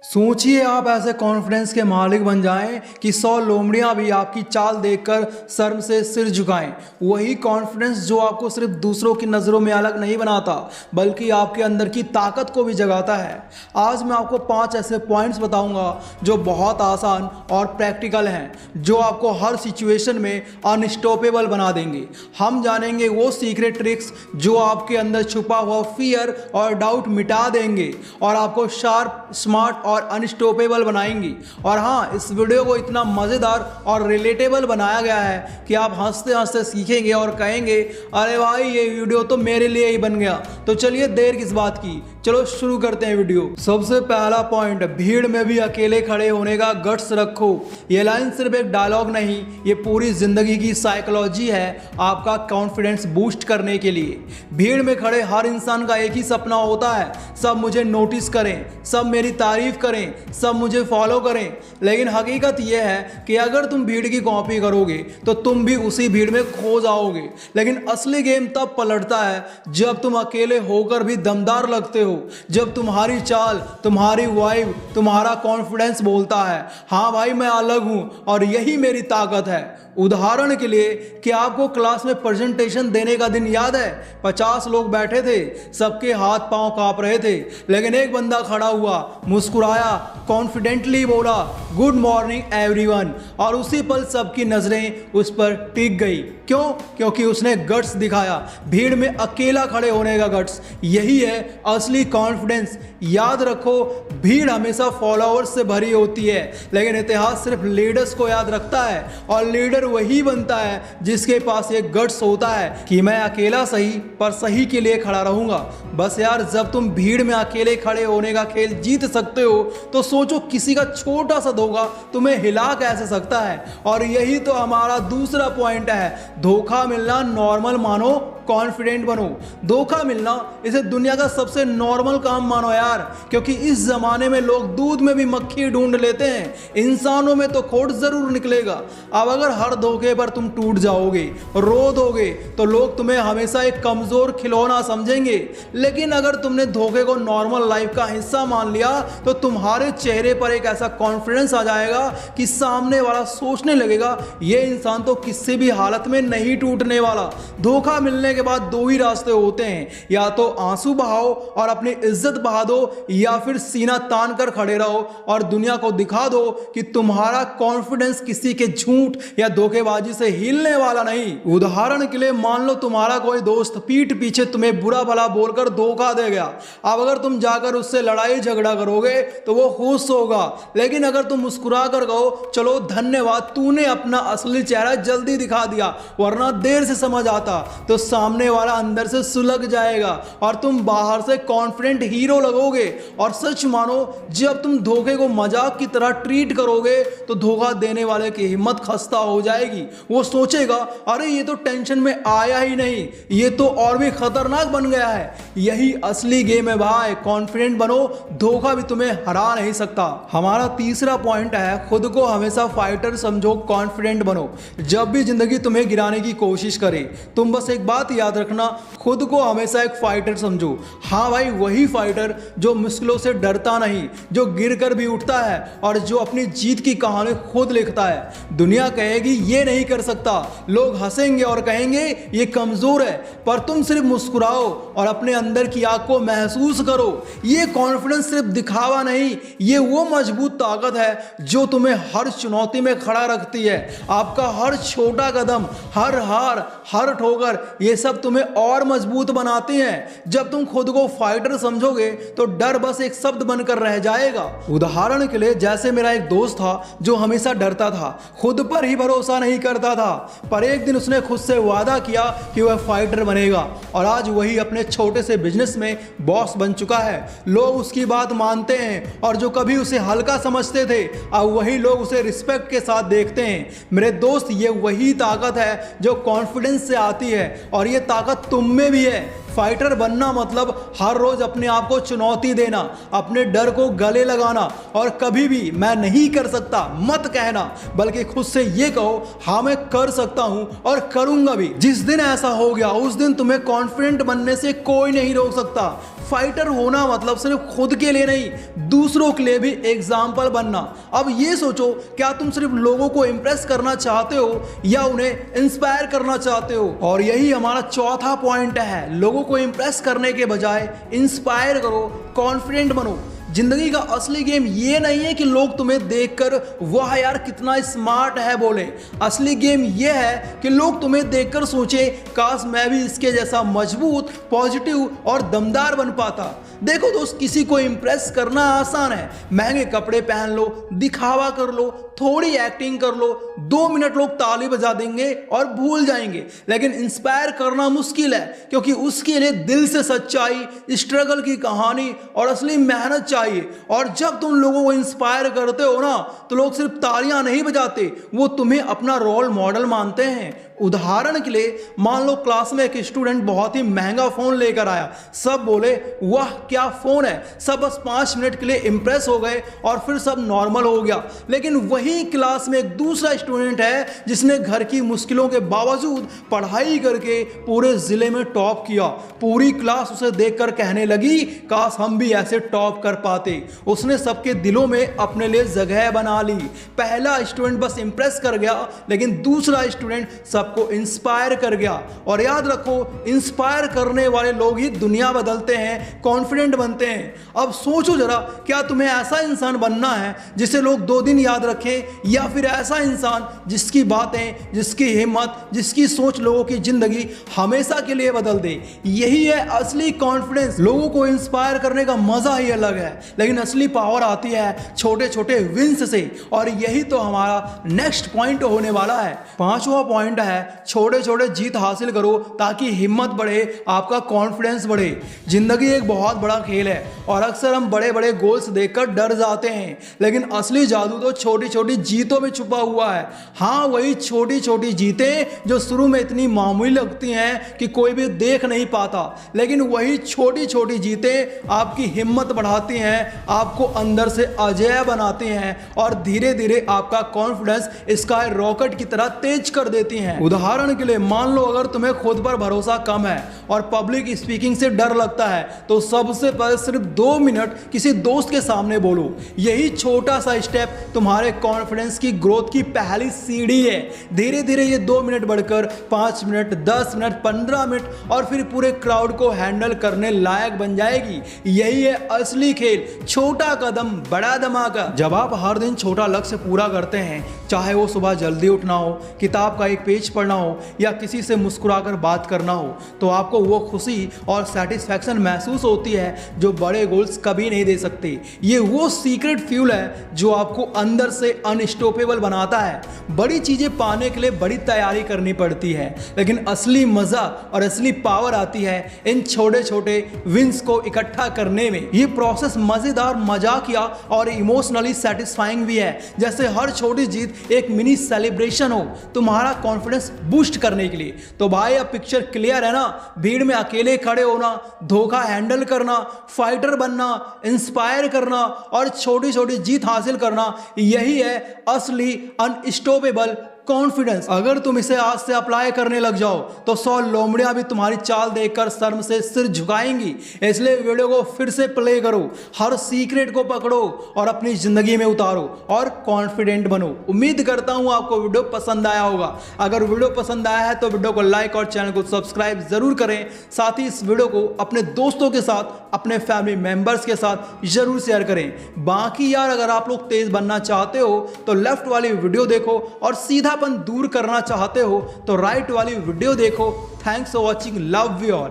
सोचिए आप ऐसे कॉन्फिडेंस के मालिक बन जाएं कि 100 लोमड़ियां भी आपकी चाल देखकर शर्म से सिर झुकाएं। वही कॉन्फिडेंस जो आपको सिर्फ दूसरों की नज़रों में अलग नहीं बनाता बल्कि आपके अंदर की ताकत को भी जगाता है। आज मैं आपको 5 ऐसे पॉइंट्स बताऊंगा जो बहुत आसान और प्रैक्टिकल हैं, जो आपको हर सिचुएशन में अनस्टॉपेबल बना देंगे। हम जानेंगे वो सीक्रेट ट्रिक्स जो आपके अंदर छुपा हुआ फियर और डाउट मिटा देंगे और आपको शार्प, स्मार्ट और अनस्टॉपेबल बनाएंगी। और हाँ, इस वीडियो को इतना मज़ेदार और रिलेटेबल बनाया गया है कि आप हंसते हंसते सीखेंगे और कहेंगे अरे भाई ये वीडियो तो मेरे लिए ही बन गया। तो चलिए देर किस बात की, चलो शुरू करते हैं वीडियो। सबसे पहला पॉइंट, भीड़ में भी अकेले खड़े होने का गट्स रखो। ये लाइन सिर्फ एक डायलॉग नहीं, ये पूरी जिंदगी की साइकोलॉजी है आपका कॉन्फिडेंस बूस्ट करने के लिए। भीड़ में खड़े हर इंसान का एक ही सपना होता है, सब मुझे नोटिस करें, सब मेरी तारीफ करें, सब मुझे फॉलो करें। लेकिन हकीकत यह है कि अगर तुम भीड़ की कॉपी करोगे तो तुम भी उसी भीड़ में खो जाओगे। लेकिन असली गेम तब पलटता है जब तुम अकेले होकर भी दमदार लगते हो, जब तुम्हारी चाल, तुम्हारी वाइब, तुम्हारा कॉन्फिडेंस बोलता है हाँ भाई मैं अलग हूं और यही मेरी ताकत है। उदाहरण के लिए, क्या आपको क्लास में प्रेजेंटेशन देने का दिन याद है? 50 लोग बैठे थे, सबके हाथ पांव कांप रहे थे, लेकिन एक बंदा खड़ा हुआ, मुस्कुराया, कॉन्फिडेंटली बोला गुड मॉर्निंग एवरीवन, और उसी पल सबकी नजरें उस पर टिक गई। क्यों? क्योंकि उसने गट्स दिखाया। भीड़ में अकेला खड़े होने का गट्स, यही है असली कॉन्फिडेंस। याद रखो, भीड़ हमेशा फॉलोअर्स से भरी होती है, लेकिन इतिहास सिर्फ लीडर्स को याद रखता है, और लीडर वही बनता है जिसके पास एक गट्स होता है कि मैं अकेला सही पर सही के लिए खड़ा रहूंगा। बस यार, जब तुम भीड़ में अकेले खड़े होने का खेल जीत सकते हो तो सोचो किसी का छोटा सा धोखा तुम्हें हिला कैसे सकता है। और यही तो हमारा दूसरा पॉइंट है, धोखा मिलना नॉर्मल मानो, कॉन्फिडेंट बनो। धोखा मिलना, इसे दुनिया का सबसे नॉर्मल काम मानो यार, क्योंकि इस जमाने में लोग दूध में भी मक्खी ढूंढ लेते हैं, इंसानों में तो खोट जरूर निकलेगा। अब अगर हर धोखे पर तुम टूट जाओगे, रो दोगे, तो लोग तुम्हें हमेशा एक कमजोर खिलौना समझेंगे। लेकिन अगर तुमने धोखे को नॉर्मल लाइफ का हिस्सा मान लिया तो तुम्हारे चेहरे पर एक ऐसा कॉन्फिडेंस आ जाएगा कि सामने वाला सोचने लगेगा ये इंसान तो किसी भी हालत में नहीं टूटने वाला। धोखा मिलने के बाद दो ही रास्ते होते हैं, या तो आंसू बहाओ और अपनी इज्जत बहा दो, या फिर सीना तान कर खड़े रहो और दुनिया को दिखा दो कि तुम्हारा कॉन्फिडेंस किसी के झूठ या धोखेबाजी से हिलने वाला नहीं। उदाहरण के लिए, मान लो तुम्हारा कोई दोस्त पीठ पीछे तुम्हें बुरा भला बोलकर धोखा दे गया। अब अगर तुम जाकर उससे लड़ाई झगड़ा करोगे तो वो खुश होगा, लेकिन अगर तुम मुस्कुरा कर कहो चलो धन्यवाद, तूने अपना असली चेहरा जल्दी दिखा दिया, वरना देर से समझ आता, तो सामने वाला अंदर से सुलग जाएगा और तुम बाहर से कॉन्फिडेंट हीरो लगोगे। और सच मानो, जब तुम धोखे को मजाक की तरह ट्रीट करोगे तो धोखा देने वाले की हिम्मत खस्ता हो जाएगी। वो सोचेगा अरे ये तो टेंशन में आया ही नहीं, ये तो और भी खतरनाक बन गया है। यही असली गेम है भाई, कॉन्फिडेंट बनो, धोखा भी तुम्हें हरा नहीं सकता। हमारा तीसरा पॉइंट है, खुद को हमेशा फाइटर समझो, कॉन्फिडेंट बनो। जब भी जिंदगी तुम्हें गिराने की कोशिश करे, तुम बस एक बात याद रखना, खुद को हमेशा एक फाइटर समझो। हाँ भाई, वही फाइटर जो मुश्किलों से डरता नहीं, जो गिर कर भी उठता है और जो अपनी जीत की कहानी खुद लिखता है। दुनिया कहेगी ये नहीं कर सकता, लोग हंसेंगे और कहेंगे ये कमजोर है, पर तुम सिर्फ मुस्कुराओ और अपने अंदर की आग को महसूस करो। ये कॉन्फिडेंस सिर्फ दिखावा नहीं, ये वो मजबूत ताकत है जो तुम्हें हर चुनौती में खड़ा रखती है। आपका हर छोटा कदम, हर हार, हर ठोकर, ये सब तुम्हें और मजबूत बनाते हैं। जब तुम खुद को फाइटर समझोगे तो डर बस एक शब्द बनकर रह जाएगा। उदाहरण के लिए, जैसे मेरा एक दोस्त था जो हमेशा डरता था, खुद पर ही भरोसा नहीं करता था, पर एक दिन उसने खुद से वादा किया कि वह फाइटर बनेगा, और आज वही अपने छोटे से बिजनेस में बॉस बन चुका है। लोग उसकी बात मानते हैं, और जो कभी उसे हल्का समझते थे अब वही लोग उसे रिस्पेक्ट के साथ देखते हैं। मेरे दोस्त, ये वही ताकत है जो कॉन्फिडेंस से आती है, और ये ताकत तुम में भी है। फाइटर बनना मतलब हर रोज अपने आप को चुनौती देना, अपने डर को गले लगाना और कभी भी मैं नहीं कर सकता मत कहना, बल्कि खुद से ये कहो हाँ मैं कर सकता हूं और करूंगा भी। जिस दिन ऐसा हो गया उस दिन तुम्हें कॉन्फिडेंट बनने से कोई नहीं रोक सकता। फाइटर होना मतलब सिर्फ खुद के लिए नहीं, दूसरों के लिए भी एग्जाम्पल बनना। अब ये सोचो, क्या तुम सिर्फ लोगों को इंप्रेस करना चाहते हो या उन्हें इंस्पायर करना चाहते हो? और यही हमारा चौथा पॉइंट है, लोगों को इंप्रेस करने के बजाय इंस्पायर करो, कॉन्फिडेंट बनो। जिंदगी का असली गेम ये नहीं है कि लोग तुम्हें देखकर वाह यार कितना स्मार्ट है बोले। असली गेम ये है कि लोग तुम्हें देखकर सोचे काश मैं भी इसके जैसा मजबूत, पॉजिटिव और दमदार बन पाता। देखो दोस्त, किसी को इंप्रेस करना आसान है। महंगे कपड़े पहन लो, दिखावा कर लो, थोड़ी एक्टिंग कर लो, 2 मिनट लोग ताली बजा देंगे और भूल जाएंगे। लेकिन इंस्पायर करना मुश्किल है, क्योंकि उसके लिए दिल से सच्चाई, स्ट्रगल की कहानी और असली मेहनत चाहिए। और जब तुम लोगों को इंस्पायर करते हो ना, तो लोग सिर्फ तालियां नहीं बजाते, वो तुम्हें अपना रोल मॉडल मानते हैं। उदाहरण के लिए मान लो क्लास में एक स्टूडेंट बहुत ही महंगा फोन लेकर आया, सब बोले वाह क्या फोन है, सब बस 5 मिनट के लिए इंप्रेस हो गए और फिर सब नॉर्मल हो गया। लेकिन वही क्लास में एक दूसरा स्टूडेंट है जिसने घर की मुश्किलों के बावजूद पढ़ाई करके पूरे जिले में टॉप किया। पूरी क्लास उसे देखकर कहने लगी काश हम भी ऐसे टॉप कर पाते। उसने सबके दिलों में अपने लिए जगह बना ली। पहला स्टूडेंट बस इंप्रेस कर गया, लेकिन दूसरा स्टूडेंट सबको इंस्पायर कर गया। और याद रखो, इंस्पायर करने वाले लोग ही दुनिया बदलते हैं, कॉन्फिडेंट बनते हैं। अब सोचो जरा, क्या तुम्हें ऐसा इंसान बनना है जिसे लोग 2 दिन याद रखें, या फिर ऐसा इंसान जिसकी बातें, जिसकी हिम्मत, जिसकी सोच लोगों की जिंदगी हमेशा के लिए बदल दे? यही है असली कॉन्फिडेंस। लोगों को इंस्पायर करने का मजा ही अलग है, लेकिन असली पावर आती है छोटे छोटे विंस से। और यही तो हमारा नेक्स्ट पॉइंट होने वाला है। 5वां पॉइंट है छोटे छोटे जीत हासिल करो ताकि हिम्मत बढ़े, आपका कॉन्फिडेंस बढ़े। जिंदगी एक बहुत बड़ा खेल है और अक्सर हम बड़े बड़े गोल्स देखकर डर जाते हैं, लेकिन असली जादू तो छोटी छोटी जीतों में छुपा हुआ है। हाँ, वही छोटी छोटी जीतें जो शुरू में इतनी मामूली लगती हैं कि कोई भी देख नहीं पाता, लेकिन वही छोटी छोटी जीतें आपकी हिम्मत बढ़ाती हैं, आपको अंदर से अजेय बनाती हैं और धीरे धीरे आपका कॉन्फिडेंस स्काई रॉकेट की तरह तेज कर देती हैं। उदाहरण के लिए मान लो अगर तुम्हें खुद पर भरोसा कम है और पब्लिक स्पीकिंग से डर लगता है, तो सबसे पहले सिर्फ 2 मिनट किसी दोस्त के सामने बोलो। यही छोटा सा स्टेप तुम्हारे कॉन्फिडेंस की ग्रोथ की पहली सीढ़ी है। धीरे धीरे ये 2 मिनट बढ़कर 5 मिनट, 10 मिनट, 15 मिनट और फिर पूरे क्राउड को हैंडल करने लायक बन जाएगी। यही है असली खेल, छोटा कदम बड़ा धमाका। जब आप हर दिन छोटा लक्ष्य पूरा करते हैं, चाहे वो सुबह जल्दी उठना हो, किताब का एक पेज पढ़ना हो या किसी से मुस्कुराकर बात करना हो, तो आपको वो खुशी और सेटिस्फैक्शन महसूस होती है जो बड़े गोल्स कभी नहीं दे सकते। ये वो सीक्रेट फ्यूल है जो आपको अंदर से अनस्टॉपेबल बनाता है। बड़ी चीजें पाने के लिए बड़ी तैयारी करनी पड़ती है, लेकिन असली मजा और असली पावर आती है इन छोटे छोटे विंस को इकट्ठा करने में। ये प्रोसेस मजेदार, मजाकिया और इमोशनली सेटिस्फाइंग भी है, जैसे हर छोटी जीत एक मिनी सेलिब्रेशन हो तुम्हारा कॉन्फिडेंस बूस्ट करने के लिए। तो भाई अब पिक्चर क्लियर है ना? भीड़ में अकेले खड़े होना, धोखा हैंडल करना, फाइटर बनना, इंस्पायर करना और छोटी छोटी जीत हासिल करना, यही है असली अनस्टॉपेबल कॉन्फिडेंस। अगर तुम इसे आज से अप्लाई करने लग जाओ तो 100 लोमड़ियां भी तुम्हारी चाल देखकर शर्म से सिर झुकाएंगी। इसलिए वीडियो को फिर से प्ले करो, हर सीक्रेट को पकड़ो और अपनी जिंदगी में उतारो और कॉन्फिडेंट बनो। उम्मीद करता हूं आपको वीडियो पसंद आया होगा। अगर वीडियो पसंद आया है तो वीडियो को लाइक और चैनल को सब्सक्राइब जरूर करें। साथ ही इस वीडियो को अपने दोस्तों के साथ, अपने फैमिली मेंबर्स के साथ जरूर शेयर करें। बाकी यार, अगर आप लोग तेज बनना चाहते हो तो लेफ्ट वाली वीडियो देखो और सीधा दूर करना चाहते हो तो राइट वाली वीडियो देखो। Thanks for watching, love you all.